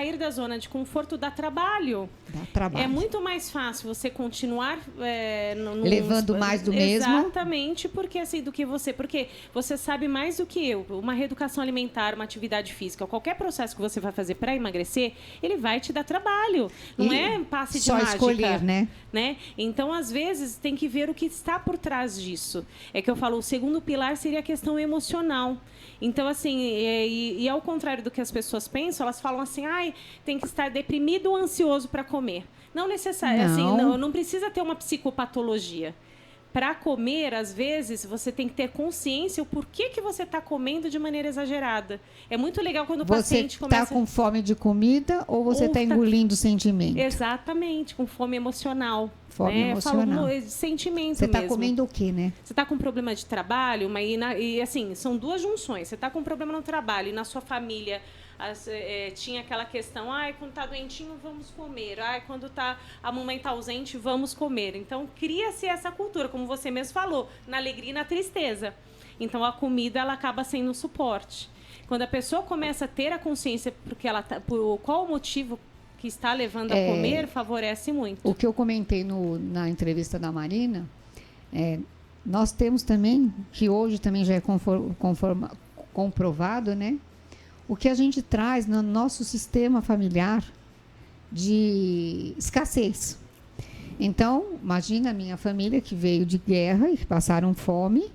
sair da zona de conforto dá trabalho. Dá trabalho. É muito mais fácil você continuar... levando mais do mesmo. Exatamente, porque assim, do que você... Porque você sabe mais do que eu. Uma reeducação alimentar, uma atividade física, qualquer processo que você vai fazer para emagrecer, ele vai te dar trabalho. Não é passe de mágica. Só escolher, né? Então, às vezes, tem que ver o que está por trás disso. É que eu falo, o segundo pilar seria a questão emocional. Então, assim, e ao contrário do que as pessoas pensam, elas falam assim, tem que estar deprimido ou ansioso para comer. Não necessariamente, assim, não precisa ter uma psicopatologia. Para comer, às vezes, você tem que ter consciência o porquê que você está comendo de maneira exagerada. É muito legal quando o paciente começa... Você está com fome de comida ou você está engolindo sentimento? Exatamente, com fome emocional. Fome emocional. Eu falo sentimento você mesmo. Você está comendo o quê, né? Você está com problema de trabalho, e assim, são duas junções. Você está com problema no trabalho e na sua família... tinha aquela questão, quando está doentinho, vamos comer. Quando a mamãe está ausente, vamos comer. Então, cria-se essa cultura, como você mesmo falou, na alegria e na tristeza. Então, a comida ela acaba sendo um suporte. Quando a pessoa começa a ter a consciência por qual o motivo que está levando a comer, favorece muito. O que eu comentei na entrevista da Marina, nós temos também, que hoje também já é comprovado, né? O que a gente traz no nosso sistema familiar de escassez. Então, imagina a minha família que veio de guerra e que passaram fome,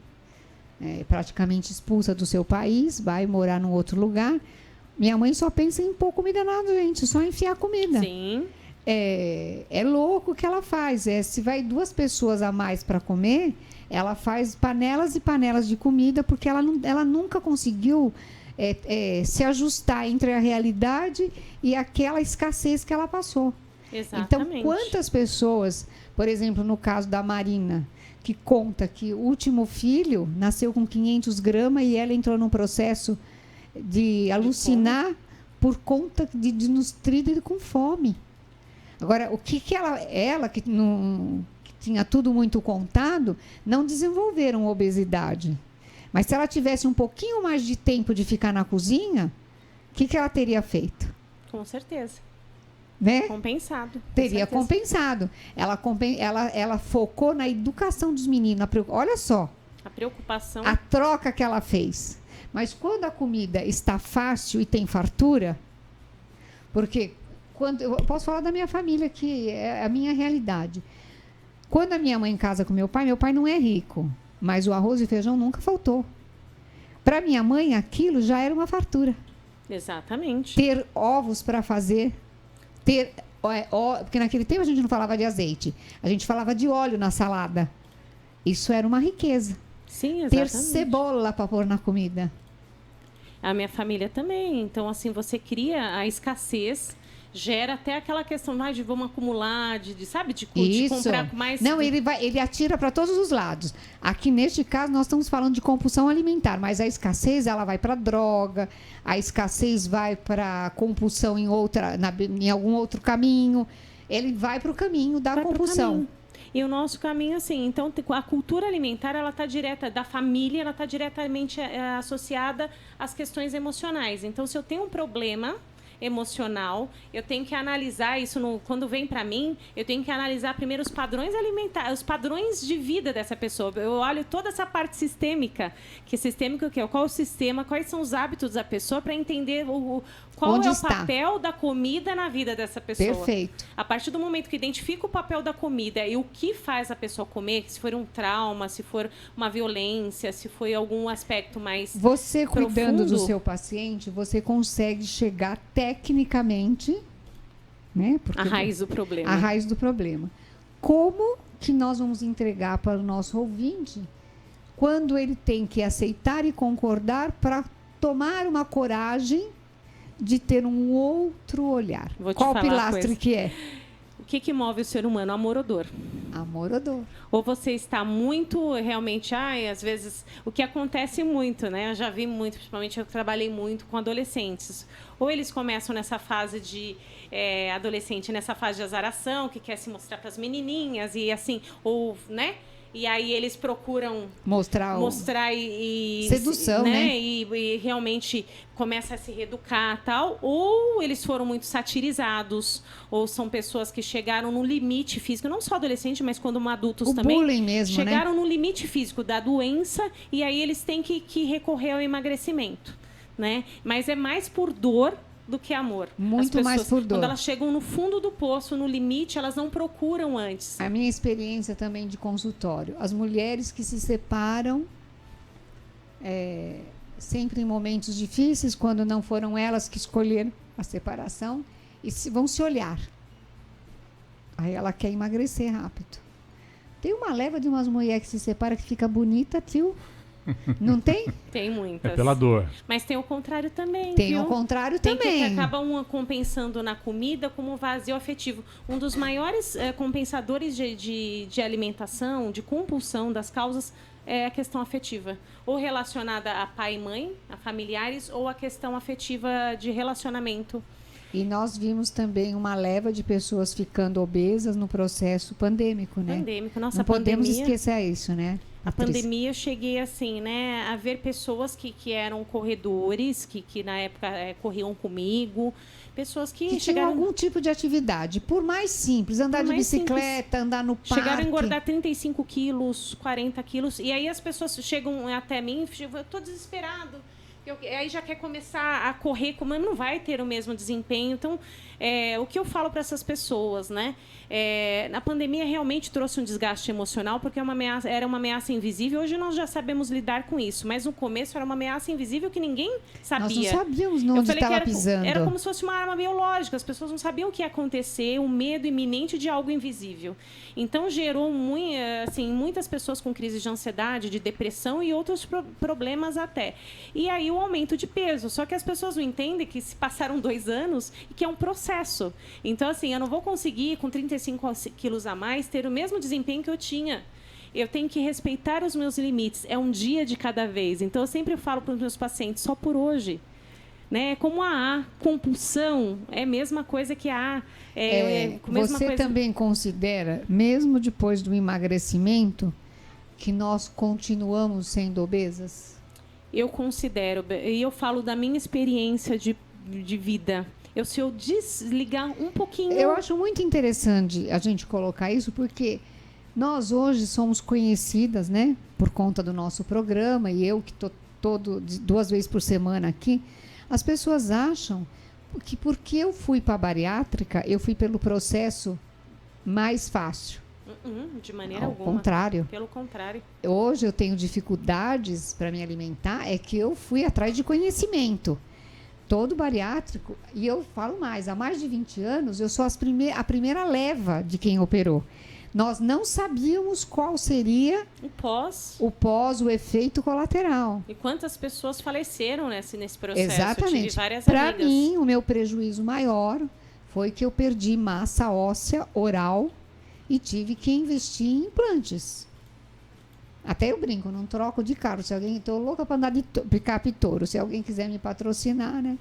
praticamente expulsa do seu país, vai morar num outro lugar. Minha mãe só pensa em pôr comida na gente, só enfiar comida. Sim. É louco o que ela faz. Se vai 2 pessoas a mais para comer, ela faz panelas e panelas de comida, porque ela nunca conseguiu... se ajustar entre a realidade e aquela escassez que ela passou. Exatamente. Então, quantas pessoas, por exemplo, no caso da Marina, que conta que o último filho nasceu com 500 gramas e ela entrou num processo de alucinar por conta de desnutrida e com fome. Agora, o que ela que tinha tudo muito contado, não desenvolveram obesidade. Mas se ela tivesse um pouquinho mais de tempo de ficar na cozinha, o que ela teria feito? Com certeza. Né? Compensado. Teria compensado. Ela focou na educação dos meninos. Olha só. A preocupação. A troca que ela fez. Mas quando a comida está fácil e tem fartura, porque eu posso falar da minha família, que é a minha realidade. Quando a minha mãe casa com meu pai não é rico. Mas o arroz e feijão nunca faltou. Para minha mãe, aquilo já era uma fartura. Exatamente. Ter ovos para fazer. Porque naquele tempo a gente não falava de azeite. A gente falava de óleo na salada. Isso era uma riqueza. Sim, exatamente. Ter cebola para pôr na comida. A minha família também. Então, assim, você cria a escassez... Gera até aquela questão de vamos acumular, de comprar mais... Não, ele atira para todos os lados. Aqui, neste caso, nós estamos falando de compulsão alimentar, mas a escassez ela vai para droga, a escassez vai para compulsão em algum outro caminho. Ele vai para o caminho da compulsão. E o nosso caminho, assim, então, a cultura alimentar, ela está direta da família, ela está diretamente associada às questões emocionais. Então, se eu tenho um problema... emocional, eu tenho que analisar isso quando vem para mim, eu tenho que analisar primeiro os padrões alimentares, os padrões de vida dessa pessoa. Eu olho toda essa parte sistêmica, qual é o sistema, quais são os hábitos da pessoa para entender qual é o papel da comida na vida dessa pessoa. Perfeito. A partir do momento que identifica o papel da comida e o que faz a pessoa comer, se for um trauma, se for uma violência, se foi algum aspecto mais Você cuidando profundo, do seu paciente, você consegue chegar tecnicamente, né? A raiz do problema. A raiz do problema. Como que nós vamos entregar para o nosso ouvinte quando ele tem que aceitar e concordar para tomar uma coragem de ter um outro olhar? Qual pilastre que é? O que move o ser humano? Amor ou dor? Amor ou dor. Ou você está muito, realmente, às vezes, o que acontece muito, né? Eu já vi muito, principalmente eu trabalhei muito com adolescentes. Ou eles começam nessa fase de adolescente, nessa fase de azaração, que quer se mostrar para as menininhas, e assim, ou, né? e aí eles procuram mostrar sedução, né? E realmente começa a se reeducar tal, ou eles foram muito satirizados, ou são pessoas que chegaram no limite físico, não só adolescente, mas quando adultos também, bullying mesmo, chegaram né? no limite físico da doença, e aí eles têm que recorrer ao emagrecimento, né? Mas é mais por dor do que amor. Muito mais por dor. Quando elas chegam no fundo do poço, no limite, elas não procuram antes. A minha experiência também de consultório. As mulheres que se separam, sempre em momentos difíceis, quando não foram elas que escolheram a separação, e vão se olhar. Aí ela quer emagrecer rápido. Tem uma leva de umas mulheres que se separam que fica bonita, tio. Não tem? Tem muitas. É pela dor. Mas tem o contrário também, Tem viu? o contrário tem também. Que acabam compensando na comida como vazio afetivo. Um dos maiores compensadores de alimentação, de compulsão das causas, é a questão afetiva. Ou relacionada a pai e mãe, a familiares, ou a questão afetiva de relacionamento. E nós vimos também uma leva de pessoas ficando obesas no processo pandêmico, né? Pandêmico. Nossa, não podemos pandemia, esquecer isso, né? A pandemia, eu cheguei assim, né, a ver pessoas que eram corredores, que na época corriam comigo, pessoas que chegaram... tinham algum tipo de atividade, por mais simples, andar de bicicleta, andar no parque. Chegaram a engordar 35 quilos, 40 quilos, e aí as pessoas chegam até mim, eu estou desesperado. Aí já quer começar a correr, como não vai ter o mesmo desempenho. Então, o que eu falo para essas pessoas, né? Na pandemia realmente trouxe um desgaste emocional, porque era uma ameaça invisível. Hoje nós já sabemos lidar com isso, mas no começo era uma ameaça invisível que ninguém sabia. Nós não sabíamos onde estava pisando. Era como se fosse uma arma biológica. As pessoas não sabiam o que ia acontecer, o medo iminente de algo invisível. Então, gerou muitas pessoas com crise de ansiedade, de depressão e outros problemas até. E aí o aumento de peso. Só que as pessoas não entendem que se passaram 2 anos e que é um processo. Então, assim, eu não vou conseguir, com 35 quilos a mais, ter o mesmo desempenho que eu tinha. Eu tenho que respeitar os meus limites. É um dia de cada vez. Então, eu sempre falo para os meus pacientes, só por hoje. Né? Como a compulsão é a mesma coisa que a você também considera, mesmo depois do emagrecimento, que nós continuamos sendo obesas? Eu considero, e eu falo da minha experiência de vida. Se eu desligar um pouquinho... Eu acho muito interessante a gente colocar isso, porque nós hoje somos conhecidas, né, por conta do nosso programa, e eu que estou 2 vezes por semana aqui, as pessoas acham que porque eu fui para a bariátrica, eu fui pelo processo mais fácil. De maneira Ao alguma. Contrário. Pelo contrário. Hoje eu tenho dificuldades para me alimentar, é que eu fui atrás de conhecimento. Todo bariátrico, e eu falo mais, há mais de 20 anos, eu sou a primeira leva de quem operou. Nós não sabíamos qual seria o efeito colateral. E quantas pessoas faleceram nesse processo? Exatamente. Eu tive várias Para amigas. mim, o meu prejuízo maior foi que eu perdi massa óssea oral e tive que investir em implantes. Até eu brinco, não troco de carro. Se alguém, estou louca para andar de picape touro. Se alguém quiser me patrocinar, né?